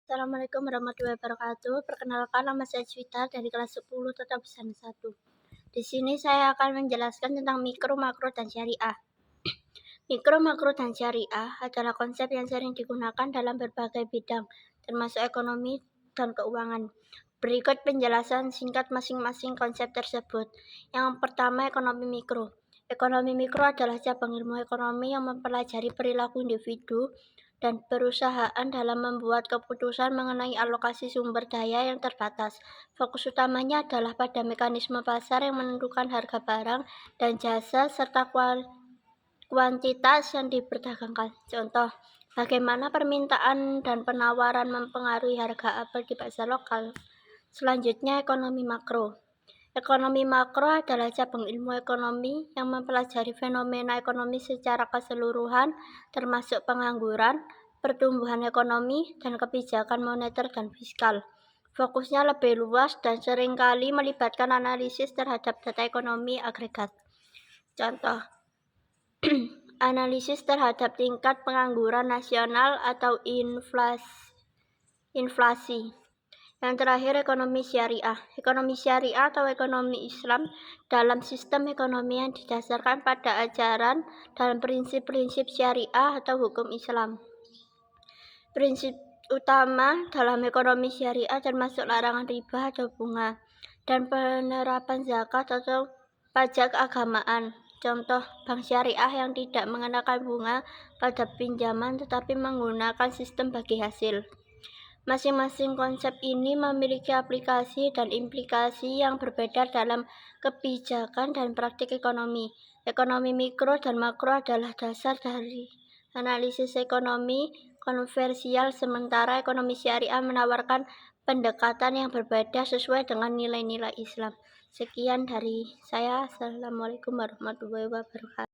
Assalamualaikum warahmatullahi wabarakatuh. Perkenalkan, nama saya Juwita dari kelas 10 Tata Busana 1. Di sini saya akan menjelaskan tentang mikro, makro, dan syariah. Mikro, makro, dan syariah adalah konsep yang sering digunakan dalam berbagai bidang, termasuk ekonomi dan keuangan. Berikut penjelasan singkat masing-masing konsep tersebut. Yang pertama, ekonomi mikro. Ekonomi mikro adalah cabang ilmu ekonomi yang mempelajari perilaku individu dan perusahaan dalam membuat keputusan mengenai alokasi sumber daya yang terbatas. Fokus utamanya adalah pada mekanisme pasar yang menentukan harga barang dan jasa serta kuantitas yang diperdagangkan. Contoh, bagaimana permintaan dan penawaran mempengaruhi harga apel di pasar lokal. Selanjutnya, ekonomi makro. Ekonomi makro adalah cabang ilmu ekonomi yang mempelajari fenomena ekonomi secara keseluruhan, termasuk pengangguran, pertumbuhan ekonomi, dan kebijakan moneter dan fiskal. Fokusnya lebih luas dan seringkali melibatkan analisis terhadap data ekonomi agregat. Contoh, analisis terhadap tingkat pengangguran nasional atau inflasi. Yang terakhir, ekonomi syariah. Ekonomi syariah atau ekonomi Islam dalam sistem ekonomi yang didasarkan pada ajaran dan prinsip-prinsip syariah atau hukum Islam. Prinsip utama dalam ekonomi syariah termasuk larangan riba atau bunga dan penerapan zakat atau pajak keagamaan. Contoh, bank syariah yang tidak mengenakan bunga pada pinjaman tetapi menggunakan sistem bagi hasil. Masing-masing konsep ini memiliki aplikasi dan implikasi yang berbeda dalam kebijakan dan praktik ekonomi. Ekonomi mikro dan makro adalah dasar dari analisis ekonomi konversial, sementara ekonomi syariah menawarkan pendekatan yang berbeda sesuai dengan nilai-nilai Islam. Sekian dari saya. Assalamualaikum warahmatullahi wabarakatuh.